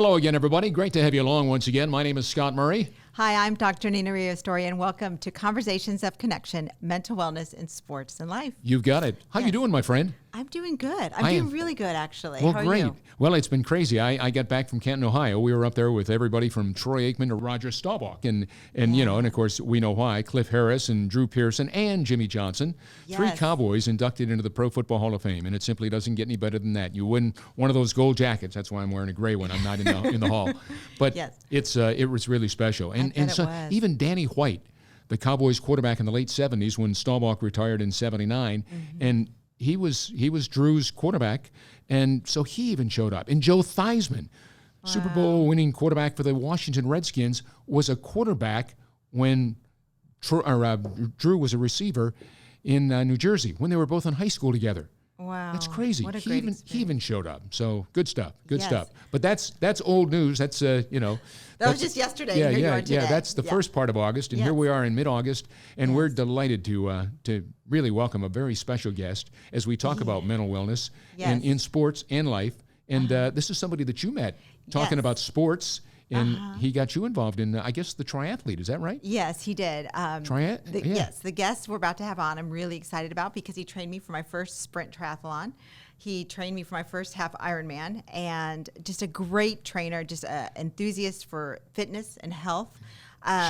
Hello again, everybody. Great to have you along once again. My name is Scott Murray. Hi, I'm Dr. NinaRiosDoria, and welcome to Conversations of Connection, Mental Wellness in Sports and Life. You've got it. How you doing, my friend? I'm doing good. I'm doing really good, actually. Well, How are great. you? Well, it's been crazy. I got back from Canton, Ohio. We were up there with everybody from Troy Aikman to Roger Staubach. And you know, and of course, we know why. Cliff Harris and Drew Pearson and Jimmy Johnson. Yes. 3 Cowboys inducted into the Pro Football Hall of Fame. And it simply doesn't get any better than that. You win one of those gold jackets. That's why I'm wearing a gray one. I'm not in the hall. But Yes. it was really special. And bet it so was. even Danny White, the Cowboys quarterback in the late 70s when Staubach retired in 79, and he was Drew's quarterback, and so he even showed up. And Joe Theismann, Super Bowl winning quarterback for the Washington Redskins, was a quarterback when Drew was a receiver in New Jersey when they were both in high school together. Wow. That's crazy. What a He great even showed up. So good stuff. Good Yes. stuff. But that's old news. That's That was just yesterday. Yeah, Here you yeah, are today. yeah. That's the first part of August, and Yes. here we are in mid-August, and Yes. we're delighted to really welcome a very special guest as we talk about mental wellness Yes. in sports and life. And this is somebody that you met talking Yes. about sports, and he got you involved in, I guess, the triathlete. Is that right? Yes, he did. Yeah. Yes, the guest we're about to have on, I'm really excited about because he trained me for my first sprint triathlon. He trained me for my first half Ironman, and just a great trainer, just an enthusiast for fitness and health.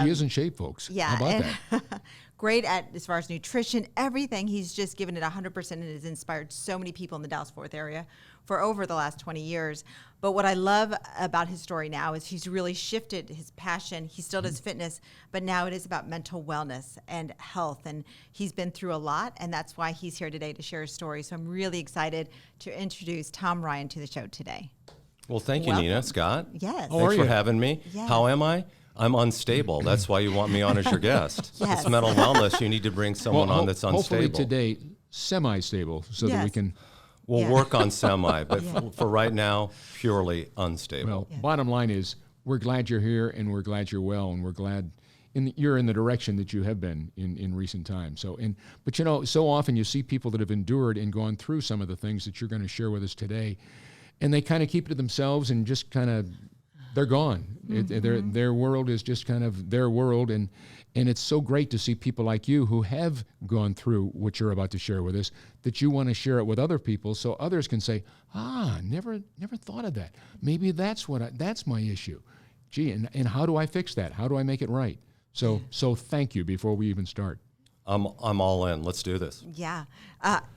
She is in shape, folks. Yeah, How about and that? great at as far as nutrition, everything. He's just given it 100% and has inspired so many people in the Dallas-Fort Worth area for over the last 20 years. But what I love about his story now is he's really shifted his passion. He still does fitness, but now it is about mental wellness and health. And he's been through a lot, and that's why he's here today to share his story. So I'm really excited to introduce Tom Ryan to the show today. Well, thank you, Welcome. Nina. Scott. Yes. How are Thanks for you? having me. Yes. How am I? I'm unstable. That's why you want me on as your guest. Yes. It's mental wellness. You need to bring someone on that's unstable. Hopefully today, semi-stable, so that we Yes. can... We'll Yeah. work on semi, but Yeah. for right now, purely unstable. Well, bottom line is we're glad you're here, and we're glad you're well, and we're glad you're in the direction that you have been in recent times. But you know, so often you see people that have endured and gone through some of the things that you're going to share with us today, and they kind of keep it to themselves and just kind of they're gone. Their world is just kind of their world, and it's so great to see people like you who have gone through what you're about to share with us, that you want to share it with other people so others can say, never thought of that. Maybe that's my issue. Gee, and how do I fix that? How do I make it right? So thank you before we even start. I'm all in. Let's do this. Yeah.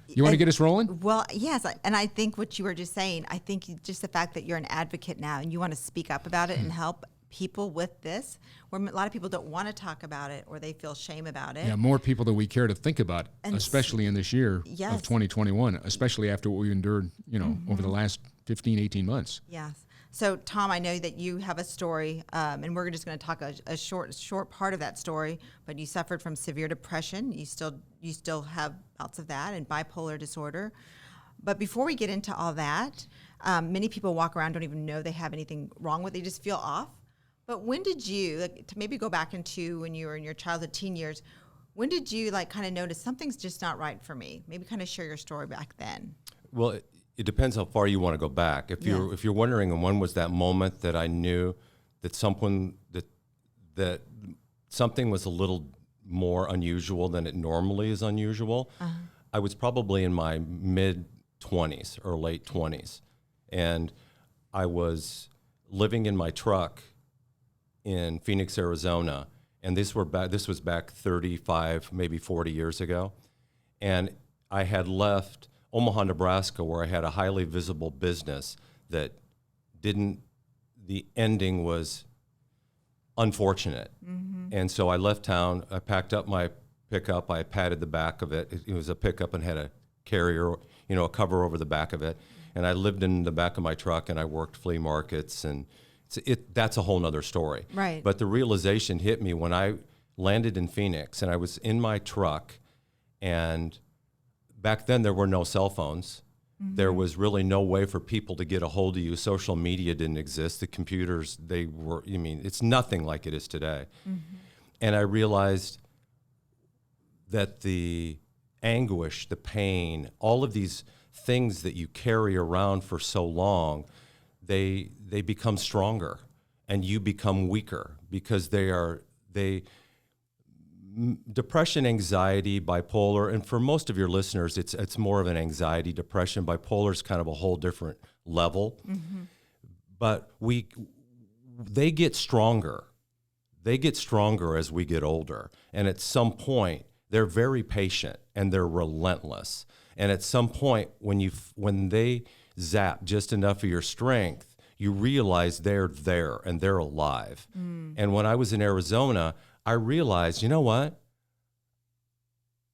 You want to get us rolling? Well, yes, and I think what you were just saying, I think just the fact that you're an advocate now and you want to speak up about it and help people with this, where a lot of people don't want to talk about it or they feel shame about it. Yeah, more people than we care to think about, And especially in this year Yes. of 2021, especially after what we endured, over the last 15, 18 months. Yes. So, Tom, I know that you have a story, and we're just going to talk a short part of that story. But you suffered from severe depression. You still have bouts of that and bipolar disorder. But before we get into all that, many people walk around don't even know they have anything wrong with. They just feel off. But when did you, to maybe go back into when you were in your childhood, teen years? When did you kind of notice something's just not right for me? Maybe kind of share your story back then. Well, it depends how far you want to go back. If you're wondering when was that moment that I knew that something was a little more unusual than it normally is unusual, I was probably in my mid-20s or late 20s. And I was living in my truck in Phoenix, Arizona. And this was back 35, maybe 40 years ago. And I had left Omaha, Nebraska, where I had a highly visible business that the ending was unfortunate. And so I left town, I packed up my pickup, I padded the back of it. It was a pickup and had a carrier, a cover over the back of it. And I lived in the back of my truck and I worked flea markets, and that's a whole nother story. Right. But the realization hit me when I landed in Phoenix and I was in my truck, and back then there were no cell phones. There was really no way for people to get a hold of you. Social media didn't exist. The computers, it's nothing like it is today. And I realized that the anguish, the pain, all of these things that you carry around for so long, they become stronger, and you become weaker because depression, anxiety, bipolar, and for most of your listeners, it's more of an anxiety depression. Bipolar is kind of a whole different level, but they get stronger. They get stronger as we get older, and at some point, they're very patient and they're relentless. And at some point, when they zap just enough of your strength, you realize they're there and they're alive. And when I was in Arizona, I realized, you know what?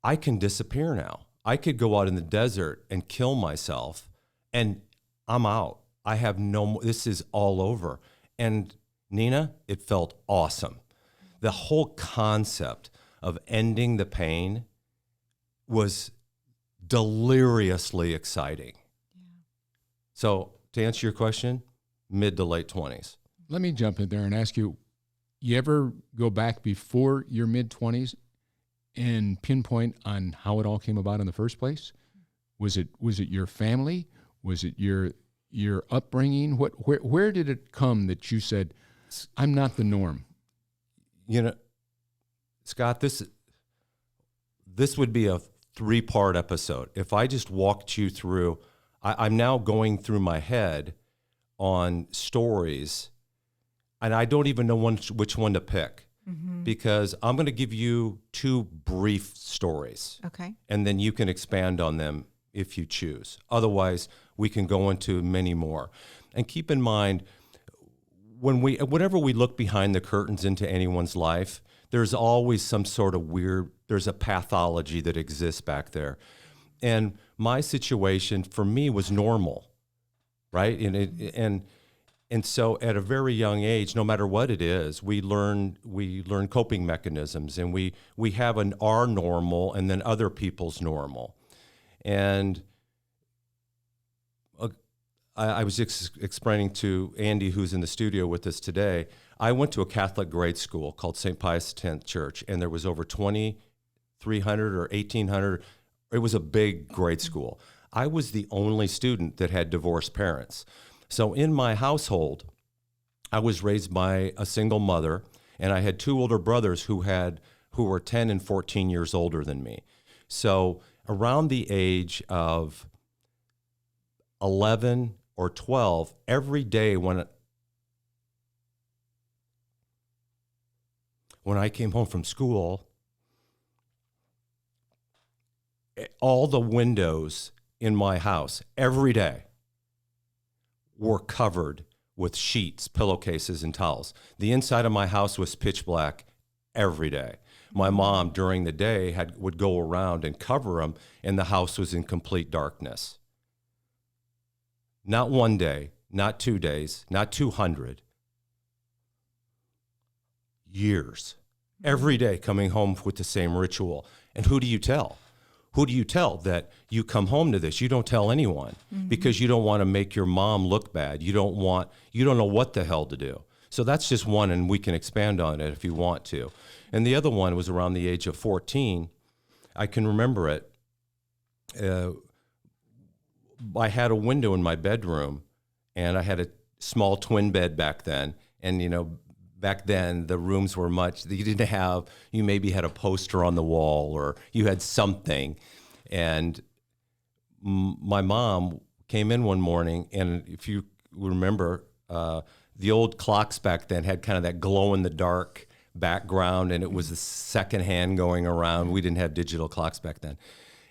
I can disappear now. I could go out in the desert and kill myself, and I'm out. I have no more. This is all over. And Nina, it felt awesome. The whole concept of ending the pain was deliriously exciting. So to answer your question, mid to late 20s. Let me jump in there and ask you, you ever go back before your mid-20s and pinpoint on how it all came about in the first place? Was it your family? Was it your upbringing? Where did it come that you said, I'm not the norm? You know, Scott, this would be a 3-part episode. If I just walked you through, I'm now going through my head on stories, and I don't even know which one to pick, because I'm going to give you 2 brief stories. Okay. And then you can expand on them if you choose. Otherwise, we can go into many more. And keep in mind, whenever we look behind the curtains into anyone's life, there's always some sort of there's a pathology that exists back there. And my situation for me was normal, right? And so at a very young age, no matter what it is, we learn coping mechanisms, and we have our normal and then other people's normal. And I was explaining to Andy, who's in the studio with us today, I went to a Catholic grade school called St. Pius X Church, and there was over 2,300 or 1,800. It was a big grade school. I was the only student that had divorced parents. So in my household, I was raised by a single mother, and I had 2 older brothers who were 10 and 14 years older than me. So around the age of 11 or 12, every day when I came home from school, all the windows in my house every day were covered with sheets, pillowcases, and towels. The inside of my house was pitch black every day. My mom, during the day, would go around and cover them, and the house was in complete darkness. Not 1 day, not 2 days, not 200. Years. Every day coming home with the same ritual. And who do you tell? Who do you tell that you come home to this? You don't tell anyone, because you don't want to make your mom look bad. You don't know what the hell to do. So that's just one, and we can expand on it if you want to. And the other one was around the age of 14. I can remember it. I had a window in my bedroom, and I had a small twin bed back then. And, back then the rooms were you maybe had a poster on the wall, or you had something. And my mom came in one morning, and if you remember, the old clocks back then had kind of that glow in the dark background, and it was the second hand going around. We didn't have digital clocks back then.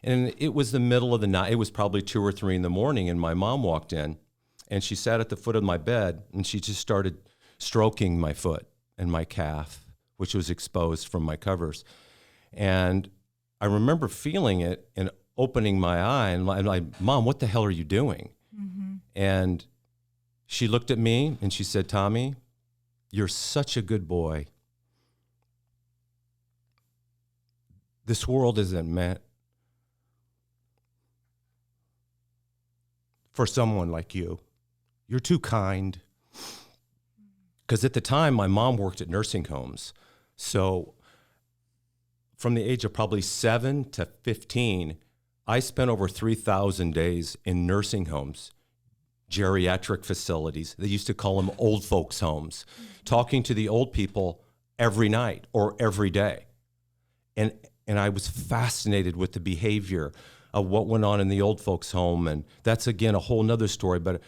And it was the middle of the night. It was probably 2 or 3 in the morning, and my mom walked in, and she sat at the foot of my bed, and she just started stroking my foot and my calf, which was exposed from my covers. And I remember feeling it and opening my eye, and I'm like, Mom, what the hell are you doing? And she looked at me and she said, Tommy, you're such a good boy. This world isn't meant for someone like you. You're too kind. Because at the time, my mom worked at nursing homes. So from the age of probably 7 to 15, I spent over 3,000 days in nursing homes geriatric facilities. They used to call them old folks' homes, talking to the old people every night or every day. And I was fascinated with the behavior of what went on in the old folks' home. And that's, again, a whole nother story. But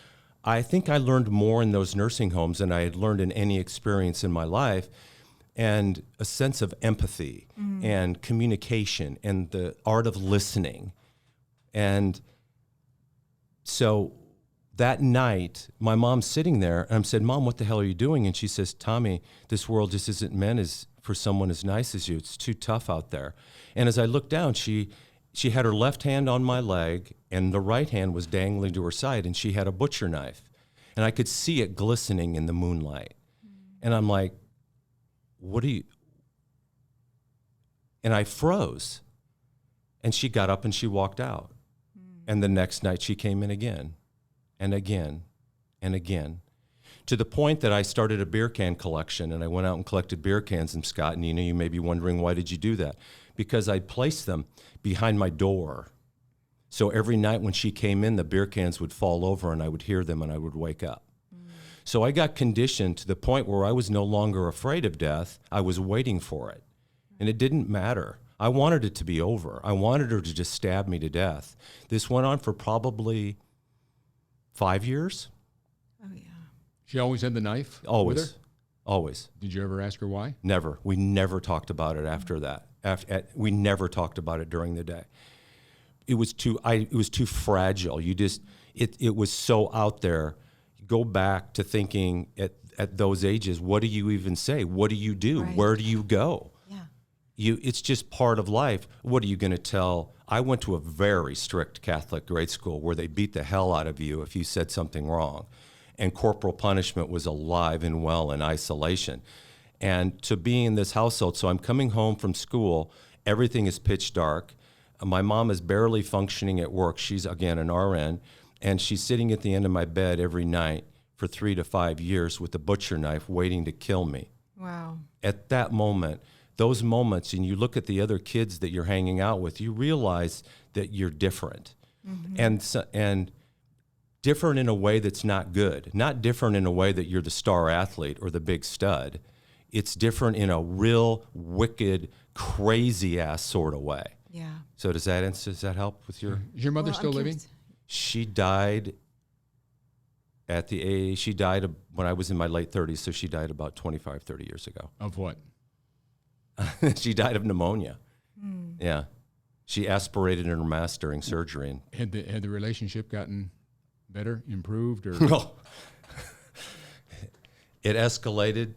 I think I learned more in those nursing homes than I had learned in any experience in my life. And a sense of empathy and communication and the art of listening. And so that night, my mom's sitting there, and I said, "Mom, what the hell are you doing?" And she says, "Tommy, this world just isn't meant for someone as nice as you. It's too tough out there." And as I looked down, she had her left hand on my leg, and the right hand was dangling to her side, and she had a butcher knife. And I could see it glistening in the moonlight. And I'm like, "What are you?" And I froze. And she got up and she walked out. And the next night she came in again and again and again, to the point that I started a beer can collection, and I went out and collected beer cans. And Scott and Nina, you may be wondering, why did you do that? Because I'd placed them behind my door. So every night when she came in, the beer cans would fall over and I would hear them and I would wake up. So I got conditioned to the point where I was no longer afraid of death. I was waiting for it. And it didn't matter. I wanted it to be over. I wanted her to just stab me to death. This went on for probably 5 years. Oh, yeah. She always had the knife Always. with her? Always. Did you ever ask her why? Never. We never talked about it after that. We never talked about it during the day. It was too fragile. It was so out there. Go back to thinking at those ages, what do you even say? What do you do? Right. Where do you go? Yeah. It's just part of life. What are you going to tell? I went to a very strict Catholic grade school where they beat the hell out of you if you said something wrong. And corporal punishment was alive and well in isolation. And to be in this household, so I'm coming home from school, everything is pitch dark. My mom is barely functioning at work. She's, again, an RN. And she's sitting at the end of my bed every night for 3 to 5 years with a butcher knife waiting to kill me. Wow. At that moment, those moments, and you look at the other kids that you're hanging out with, you realize that you're different. And different in a way that's not good. Not different in a way that you're the star athlete or the big stud. It's different in a real wicked, crazy-ass sort of way. Yeah. So does that help with your... Is your mother Well, still I'm living? curious. She died when I was in my late 30s, so she died about 25, 30 years ago. Of what? She died of pneumonia. Yeah. She aspirated in her mask during surgery. And Had the relationship gotten better, improved, or? It escalated.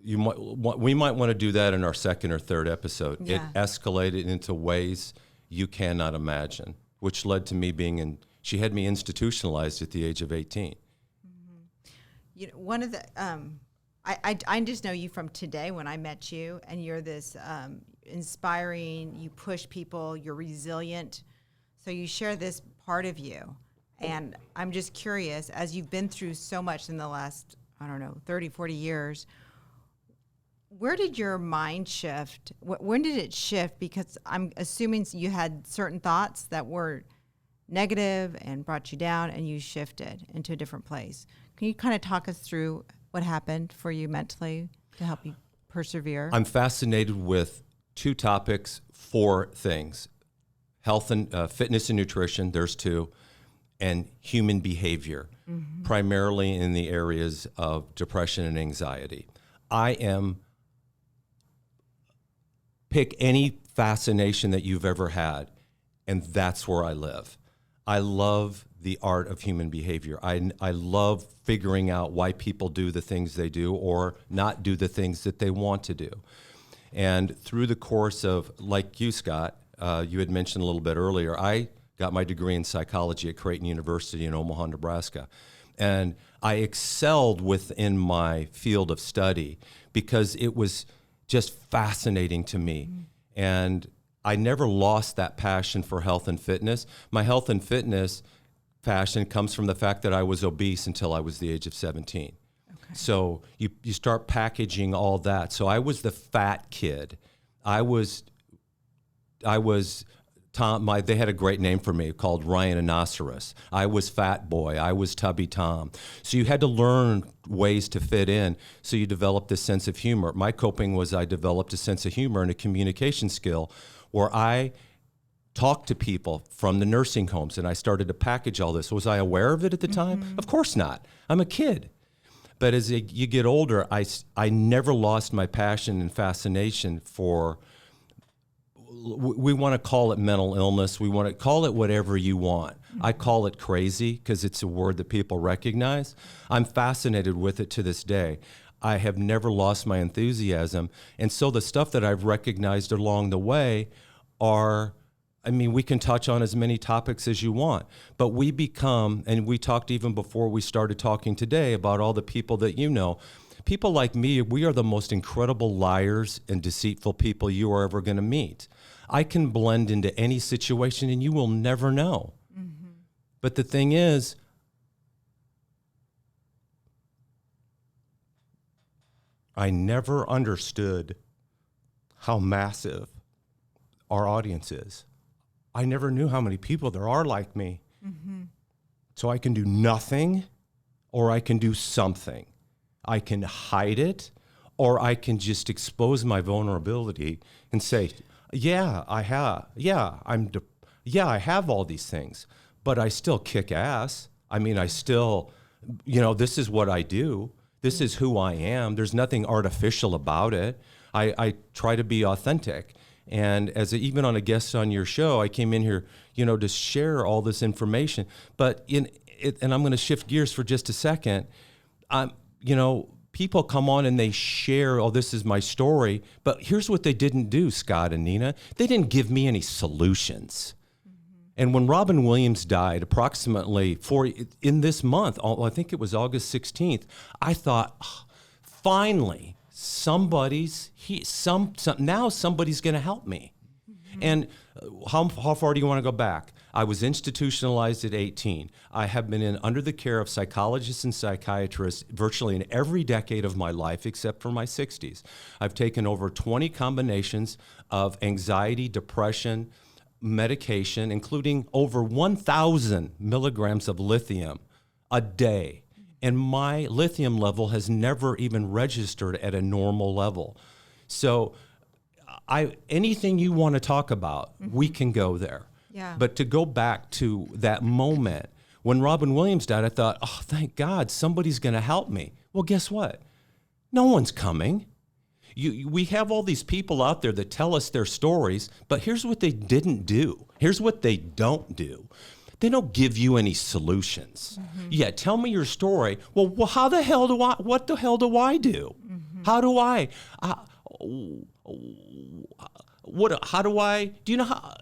We might want to do that in our second or third episode. Yeah. It escalated into ways you cannot imagine, which led to me she had me institutionalized at the age of 18. You know, one of the I just know you from today when I met you, and you're this inspiring. You push people. You're resilient. So you share this part of you, and I'm just curious, as you've been through so much in the last 30, 40 years. Where did your mind shift? When did it shift? Because I'm assuming you had certain thoughts that were negative and brought you down, and you shifted into a different place. Can you kind of talk us through what happened for you mentally to help you persevere? I'm fascinated with 2 topics, 4 things: health and fitness and nutrition. There's 2, and human behavior, primarily in the areas of depression and anxiety. Pick any fascination that you've ever had, and that's where I live. I love the art of human behavior. I love figuring out why people do the things they do or not do the things that they want to do. And through the course of, like you, Scott, you had mentioned a little bit earlier, I got my degree in psychology at Creighton University in Omaha, Nebraska. And I excelled within my field of study because it was just fascinating to me. And I never lost that passion for health and fitness. My health and fitness passion comes from the fact that I was obese until I was the age of 17. Okay. So you start packaging all that. So I was the fat kid. I was Tom, they had a great name for me called Rhinoceros. I was Fat Boy. I was Tubby Tom. So you had to learn ways to fit in. So you developed this sense of humor. My coping was I developed a sense of humor and a communication skill where I talked to people from the nursing homes, and I started to package all this. Was I aware of it at the time? Of course not. I'm a kid. But as you get older, I never lost my passion and fascination for, we want to call it mental illness. We want to call it whatever you want. I call it crazy because it's a word that people recognize. I'm fascinated with it to this day. I have never lost my enthusiasm. And so the stuff that I've recognized along the way are, I mean, we can touch on as many topics as you want, but we become, and we talked even before we started talking today about all the people that you know. People like me, we are the most incredible liars and deceitful people you are ever going to meet. I can blend into any situation and you will never know. But the thing is, I never understood how massive our audience is. I never knew how many people there are like me. So I can do nothing or I can do something. I can hide it or I can just expose my vulnerability and say, yeah, I have. Yeah, I have all these things, but I still kick ass. I mean, I still, this is what I do. This is who I am. There's nothing artificial about it. I try to be authentic. And even on a guest on your show, I came in here, to share all this information. But and I'm going to shift gears for just a second. People come on and they share, oh, this is my story. But here's what they didn't do, Scott and Nina. They didn't give me any solutions. And when Robin Williams died, approximately in this month, I think it was August 16th, I thought, finally, now somebody's going to help me. And how far do you want to go back? I was institutionalized at 18. I have been under the care of psychologists and psychiatrists virtually in every decade of my life except for my 60s. I've taken over 20 combinations of anxiety, depression, medication, including over 1,000 milligrams of lithium a day. And my lithium level has never even registered at a normal level. So anything you want to talk about, we can go there. Yeah. But to go back to that moment, when Robin Williams died, I thought, oh, thank God, somebody's going to help me. Well, guess what? No one's coming. We have all these people out there that tell us their stories, but here's what they didn't do. Here's what they don't do. They don't give you any solutions. Yeah, tell me your story. Well, what the hell do I do? How do I, do you know how,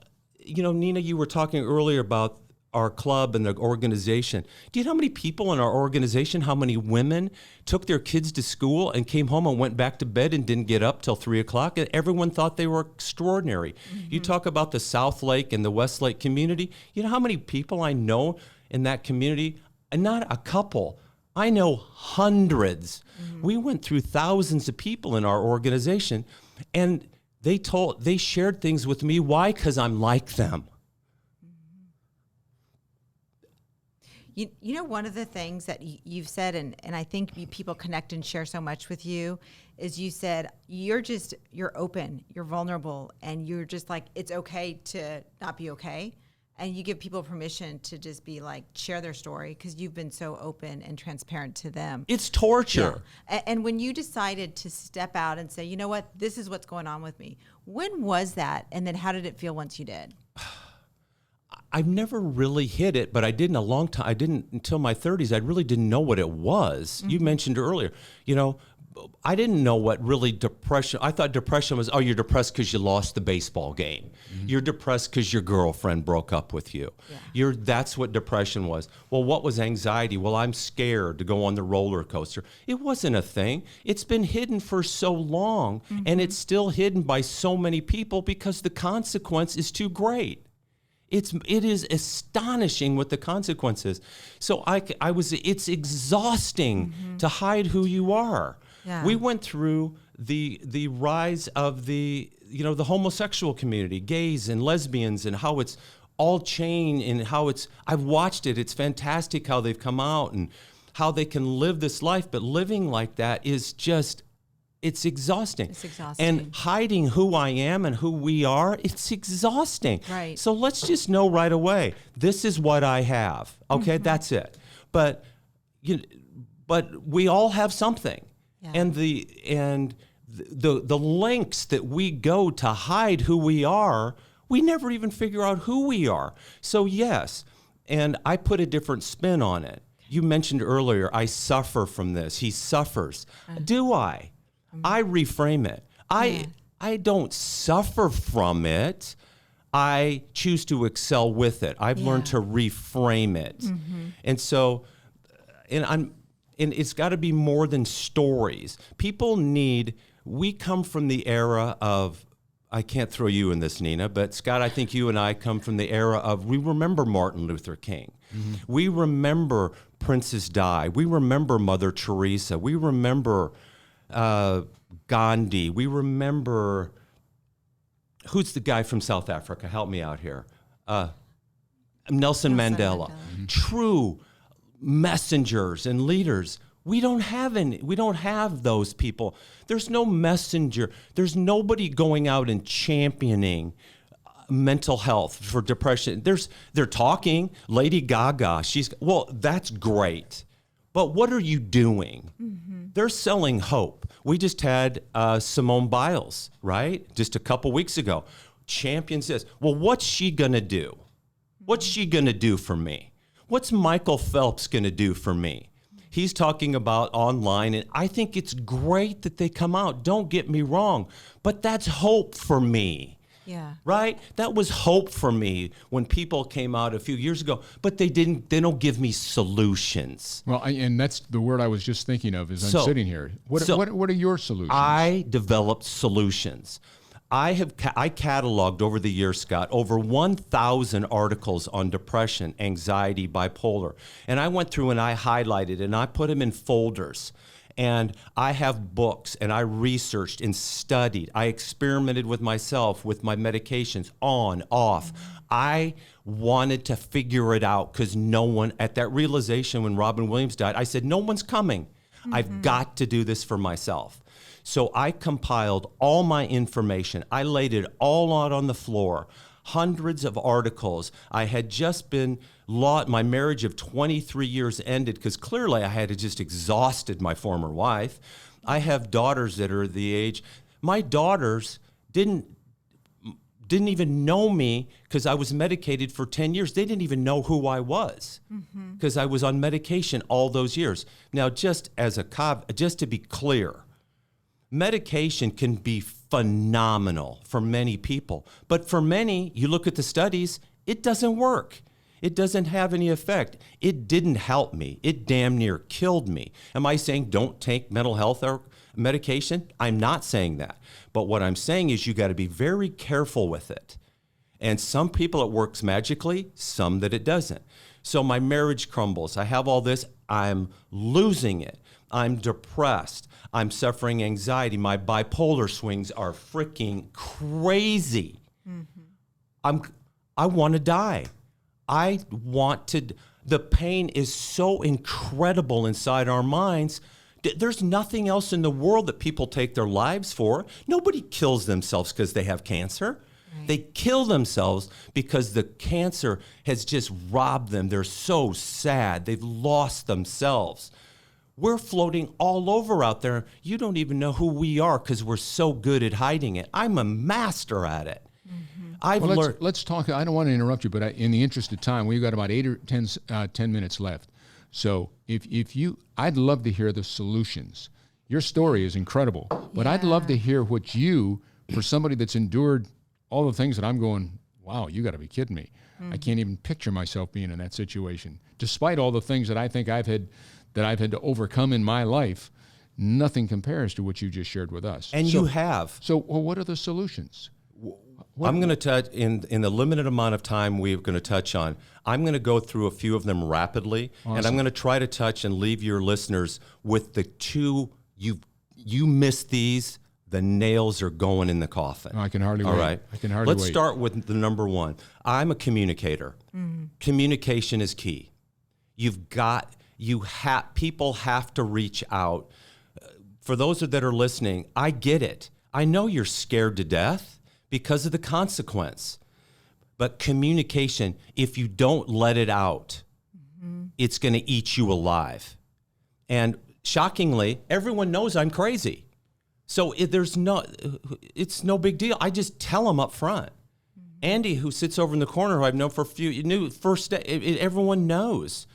Nina, you were talking earlier about our club and the organization. Do you know how many people in our organization, how many women took their kids to school and came home and went back to bed and didn't get up till 3 o'clock? And everyone thought they were extraordinary. You talk about the South Lake and the West Lake community. You know how many people I know in that community? And not a couple. I know hundreds. We went through thousands of people in our organization, and they shared things with me. Why? Because I'm like them. You know, one of the things that you've said, and I think people connect and share so much with you, is you said you're open, you're vulnerable, and you're just like, it's okay to not be okay. And you give people permission to just be like, share their story because you've been so open and transparent to them. It's torture. Yeah. And when you decided to step out and say, you know what, this is what's going on with me, when was that? And then how did it feel once you did? I've never really hit it, but I did in a long time. I didn't until my 30s. I really didn't know what it was. You mentioned earlier, I didn't know what really depression. I thought depression was, you're depressed because you lost the baseball game. You're depressed because your girlfriend broke up with you. Yeah. That's what depression was. Well, what was anxiety? Well, I'm scared to go on the roller coaster. It wasn't a thing. It's been hidden for so long, and it's still hidden by so many people because the consequence is too great. It is astonishing what the consequences. So it's exhausting to hide who you are. Yeah. We went through the rise of the the homosexual community, gays and lesbians, and how it's all changed, and how I've watched it. It's fantastic how they've come out and how they can live this life. But living like that is just, it's exhausting. It's exhausting. And hiding who I am and who we are, it's exhausting. Right. So let's just know right away, this is what I have. Okay, that's it. But we all have something. Yeah. And the lengths that we go to hide who we are, we never even figure out who we are. So yes, and I put a different spin on it. You mentioned earlier, I suffer from this. He suffers. Do I? I reframe it. I don't suffer from it. I choose to excel with it. I've learned to reframe it. And so, and it's got to be more than stories. We come from the era of, I can't throw you in this, Nina, but Scott, I think you and I come from the era of, we remember Martin Luther King. We remember Princess Di. We remember Mother Teresa. We remember Gandhi. We remember, who's the guy from South Africa? Help me out here. Nelson Mandela. True messengers and leaders. We don't have those people. There's no messenger. There's nobody going out and championing mental health for depression. They're talking. Lady Gaga, that's great. But what are you doing? They're selling hope. We just had Simone Biles, right? Just a couple weeks ago. Champions this. Well, what's she going to do? What's she going to do for me? What's Michael Phelps going to do for me? He's talking about online, and I think it's great that they come out. Don't get me wrong, but that's hope for me. Yeah. Right? That was hope for me when people came out a few years ago, but they don't give me solutions. Well, and that's the word I was just thinking of as I'm sitting here. What are your solutions? I developed solutions. I cataloged over the years, Scott, over 1,000 articles on depression, anxiety, bipolar. And I went through and I highlighted and I put them in folders. And I have books, and I researched and studied. I experimented with myself, with my medications, on, off. I wanted to figure it out because no one, at that realization when Robin Williams died, I said, no one's coming. I've got to do this for myself. So I compiled all my information. I laid it all out on the floor. Hundreds of articles. I had just been my marriage of 23 years ended because clearly I had just exhausted my former wife. I have daughters that are the age. My daughters didn't even know me because I was medicated for 10 years. They didn't even know who I was because I was on medication all those years. Now, just to be clear, medication can be phenomenal for many people. But for many, you look at the studies, it doesn't work. It doesn't have any effect. It didn't help me. It damn near killed me. Am I saying don't take mental health or medication? I'm not saying that. But what I'm saying is you got to be very careful with it. And some people it works magically, some that it doesn't. So my marriage crumbles. I have all this. I'm losing it. I'm depressed. I'm suffering anxiety. My bipolar swings are freaking crazy. I want to die. The pain is so incredible inside our minds. There's nothing else in the world that people take their lives for. Nobody kills themselves because they have cancer. Right. They kill themselves because the cancer has just robbed them. They're so sad. They've lost themselves. We're floating all over out there. You don't even know who we are because we're so good at hiding it. I'm a master at it. Let's talk. I don't want to interrupt you, but in the interest of time, we've got about 8 or 10 minutes left. So I'd love to hear the solutions. Your story is incredible, but I'd love to hear what for somebody that's endured all the things that I'm going, wow, you got to be kidding me. I can't even picture myself being in that situation. Despite all the things that I think I've had to overcome in my life, nothing compares to what you just shared with us. And you have. So what are the solutions? I'm going to touch, in the limited amount of time we're going to touch on, I'm going to go through a few of them rapidly, and I'm going to try to touch and leave your listeners with the two, you missed these, the nails are going in the coffin. I can hardly All wait. right. I can hardly Let's wait. start with the number one. I'm a communicator. Communication is key. People have to reach out. For those that are listening, I get it. I know you're scared to death because of the consequence. But communication, if you don't let it out, it's going to eat you alive. And shockingly, everyone knows I'm crazy. So it's no big deal. I just tell them up front. Andy, who sits over in the corner, who I've known for a few, first day, everyone knows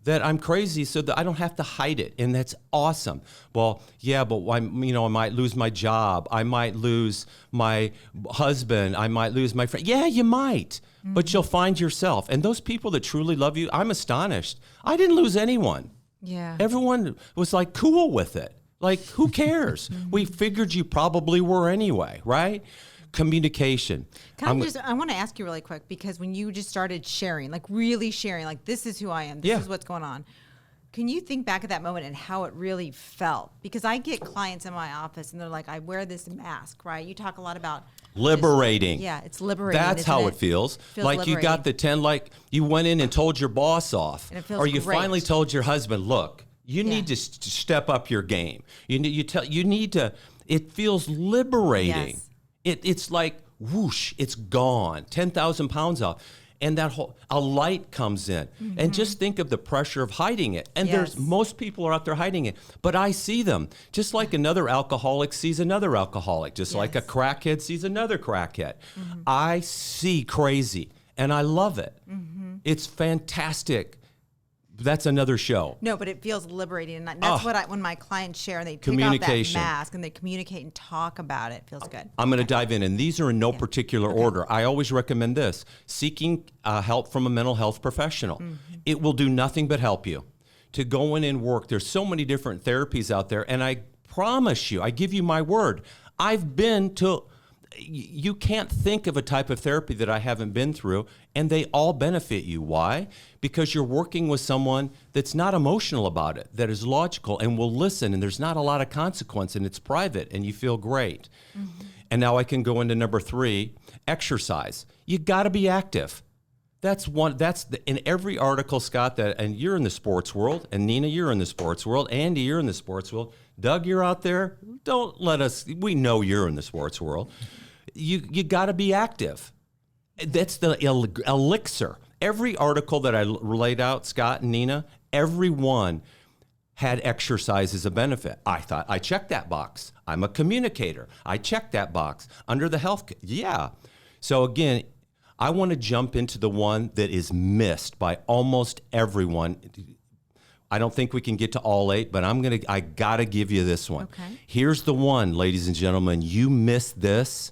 that I'm crazy, so that I don't have to hide it, and that's awesome. Well, yeah, but I might lose my job, I might lose my husband, I might lose my friend. Yeah, you might, but you'll find yourself. And those people that truly love you, I'm astonished. I didn't lose anyone. Yeah. Everyone was like cool with it. Like, who cares? We figured you probably were anyway, right? Communication. I want to ask you really quick, because when you just started sharing, like really sharing, like this is who I am, this is what's going on. Can you think back at that moment and how it really felt? Because I get clients in my office and they're like, I wear this mask, right? You talk a lot about liberating. It's liberating. That's how it feels. Like liberating. You got the 10, like you went in and told your boss off. And it feels or you great. finally told your husband, look, you need to step up your game. You need to, it feels liberating. Yes. It's like, whoosh, it's gone, 10,000 pounds off. And a light comes in. And just think of the pressure of hiding it. And most people are out there hiding it, but I see them. Just like another alcoholic sees another alcoholic, just like a crackhead sees another crackhead. I see crazy, and I love it. It's fantastic. That's another show. No, but it feels liberating, and that's when my clients share and they take off that mask and they communicate and talk about it. It feels good. I'm going to dive in, and these are in no particular order. I always recommend this: seeking help from a mental health professional. It will do nothing but help you to go in and work. There's so many different therapies out there, and I promise you, I give you my word, I've been to. You can't think of a type of therapy that I haven't been through, and they all benefit you. Why? Because you're working with someone that's not emotional about it, that is logical and will listen, and there's not a lot of consequence, and it's private, and you feel great. And now I can go into number 3, exercise. You got to be active. In every article, Scott, and you're in the sports world, and Nina, you're in the sports world, Andy, you're in the sports world, Doug, you're out there. We know you're in the sports world. You got to be active. That's the elixir. Every article that I laid out, Scott and Nina, every one had exercise as a benefit. I thought, I checked that box. I'm a communicator. I checked that box. Under the health, So again, I want to jump into the one that is missed by almost everyone. I don't think we can get to all 8, but I gotta give you this one. Okay. Here's the one, ladies and gentlemen. You miss this,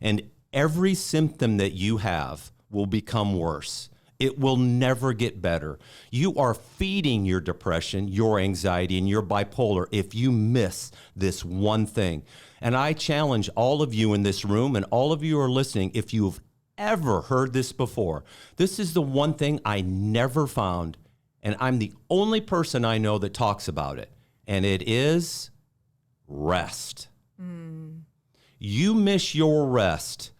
and every symptom that you have will become worse. It will never get better. You are feeding your depression, your anxiety, and your bipolar if you miss this one thing. And I challenge all of you in this room and all of you who are listening, if you've ever heard this before, this is the one thing I never found, and I'm the only person I know that talks about it, and it is rest. You miss your rest,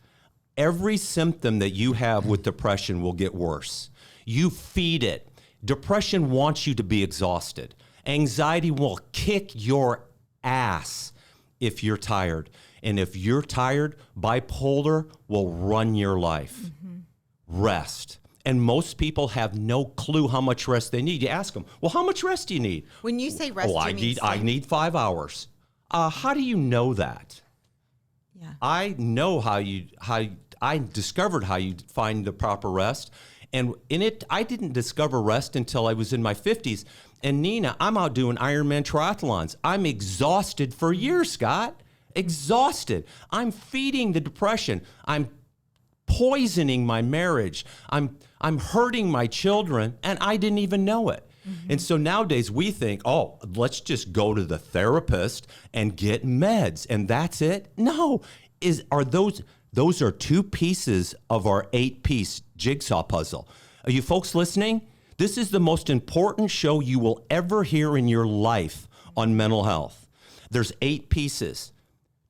every symptom that you have with depression will get worse. You feed it. Depression wants you to be exhausted. Anxiety will kick your ass if you're tired. And if you're tired, bipolar will run your life. Rest. And most people have no clue how much rest they need. You ask them, well, how much rest do you need? When you say rest, I need 5 hours. How do you know that? Yeah. I know I discovered how you find the proper rest. And in it, I didn't discover rest until I was in my 50s. And Nina, I'm out doing Ironman triathlons. I'm exhausted for years, Scott. Exhausted. I'm feeding the depression. I'm poisoning my marriage. I'm hurting my children, and I didn't even know it. And so nowadays we think, oh, let's just go to the therapist and get meds, and that's it. No, those are 2 pieces of our 8-piece jigsaw puzzle. Are you folks listening? This is the most important show you will ever hear in your life on mental health. There's 8 pieces.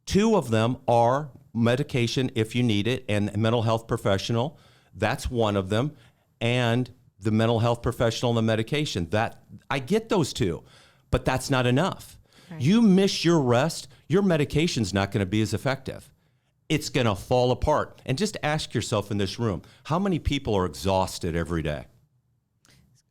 2 of them are medication if you need it, and a mental health professional. That's one of them. And the mental health professional and the medication. That I get those 2, but that's not enough. Right. You miss your rest, your medication's not going to be as effective. It's going to fall apart. And just ask yourself in this room, how many people are exhausted every day?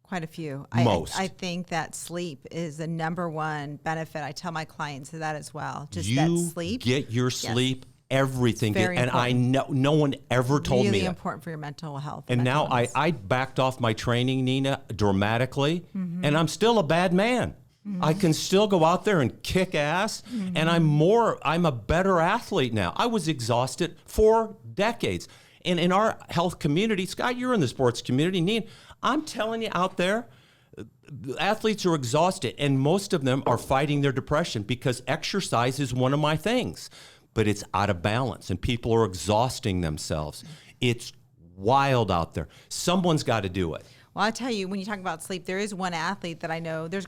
Quite a few. Most. I think that sleep is the number one benefit. I tell my clients that as well. Just you that sleep. Get your sleep. Yes. Everything. And important. I know no one ever told me that. Really important for your mental health. And now I backed off my training, Nina, dramatically, and I'm still a bad man. I can still go out there and kick ass, and I'm a better athlete now. I was exhausted for decades. And in our health community, Scott, you're in the sports community, Nina, I'm telling you out there, athletes are exhausted, and most of them are fighting their depression because exercise is one of my things. But it's out of balance, and people are exhausting themselves. It's wild out there. Someone's got to do it. Well, I'll tell you, when you talk about sleep, there is one athlete that I know. There's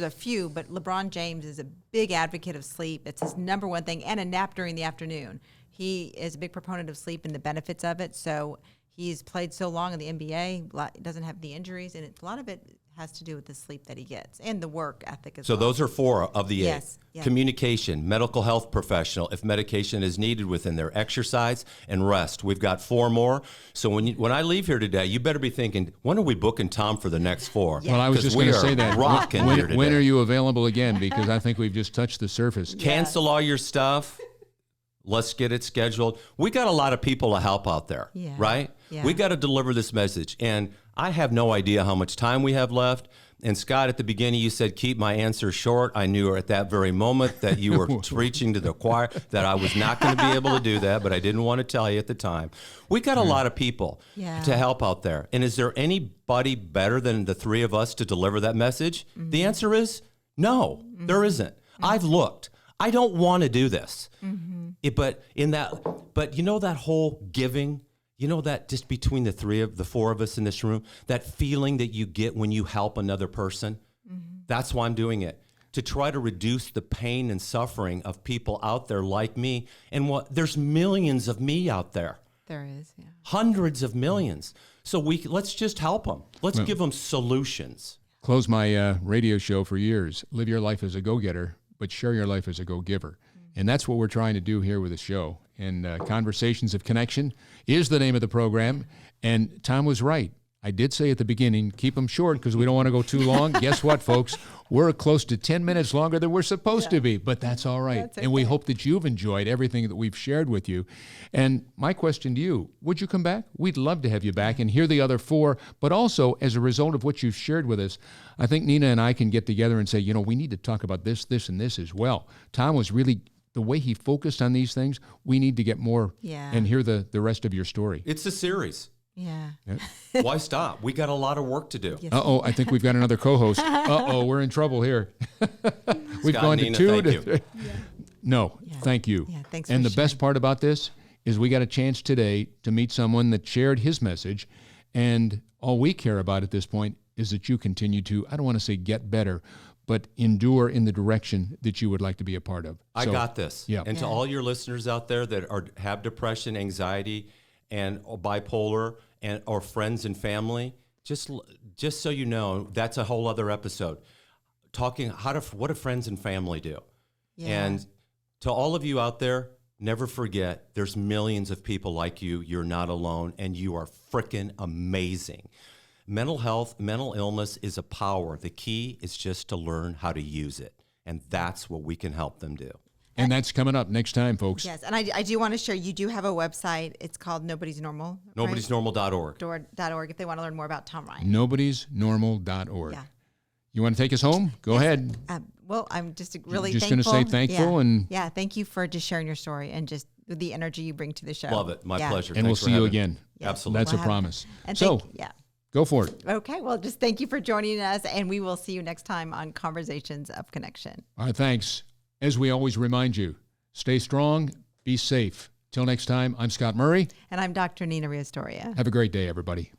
a few, but LeBron James is a big advocate of sleep. It's his number one thing, and a nap during the afternoon. He is a big proponent of sleep and the benefits of it. So he's played so long in the NBA, doesn't have the injuries, and a lot of it has to do with the sleep that he gets and the work ethic as well. So those are 4 of the 8. Yes. Communication, medical health professional, if medication is needed within their exercise, and rest. We've got 4 more. So when I leave here today, you better be thinking, when are we booking Tom for the next 4? Well, I was just going to say that. Rocking here today. When are you available again? Because I think we've just touched the surface. Cancel all your stuff. Let's get it scheduled. We got a lot of people to help out there, right? Yeah. We got to deliver this message. And I have no idea how much time we have left. And Scott, at the beginning, you said, keep my answer short. I knew at that very moment that you were preaching to the choir, that I was not going to be able to do that, but I didn't want to tell you at the time. We got a lot of people to help out there. And is there anybody better than the 3 of us to deliver that message? The answer is no, there isn't. I've looked. I don't want to do this. But you know that whole giving, you know that just between the 4 of us in this room, that feeling that you get when you help another person, that's why I'm doing it. To try to reduce the pain and suffering of people out there like me. And there's millions of me out there. There is, yeah. Hundreds of millions. So let's just help them. Let's give them solutions. Close my radio show for years. Live your life as a go-getter, but share your life as a go-giver. And that's what we're trying to do here with the show. And Conversations of Connection is the name of the program. And Tom was right. I did say at the beginning, keep them short because we don't want to go too long. Guess what, folks? We're close to 10 minutes longer than we're supposed to be, but that's all right. That's okay. And we hope that you've enjoyed everything that we've shared with you. And my question to you, would you come back? We'd love to have you back and hear the other 4, but also as a result of what you've shared with us, I think Nina and I can get together and say, we need to talk about this, this, and this as well. Tom was really, the way he focused on these things, we need to get more and hear the rest of your story. It's a series. Yeah. Why stop? We got a lot of work to do. Yes. I think we've got another co-host. We're in trouble here. We've Scott, gone to Nina, 2 thank to you. 3. No, thank you. Yeah, thanks and for the best part about this is we got a chance today to meet someone that shared his message, and all we care about at this point is that you continue to, I don't want to say get better, but endure in the direction that you would like to be a part of. I got this. Yeah. And to all your listeners out there that have depression, anxiety, and bipolar, or friends and family, just so you know, that's a whole other episode. Talking what do friends and family do? Yeah. And to all of you out there, never forget, there's millions of people like you. You're not alone, and you are freaking amazing. Mental health, mental illness is a power. The key is just to learn how to use it, and that's what we can help them do. And that's coming up next time, folks. Yes, and I do want to share, you do have a website. It's called Nobody's Normal. Nobodiesnormal.org. .org if they want to learn more about Tom Ryan. Nobodiesnormal.org. Yeah. You want to take us home? Go ahead. Well, I'm just really just thankful. Going to say thankful. Thank you for just sharing your story and just the energy you bring to the show. Love it. My pleasure. And we'll see you again. Yeah. Absolutely. That's a promise. And go for it. Okay. Well, just thank you for joining us, and we will see you next time on Conversations of Connection. All right. Thanks. As we always remind you, stay strong, be safe. Till next time, I'm Scott Murray. And I'm Dr. NinaRiosDoria. Have a great day, everybody.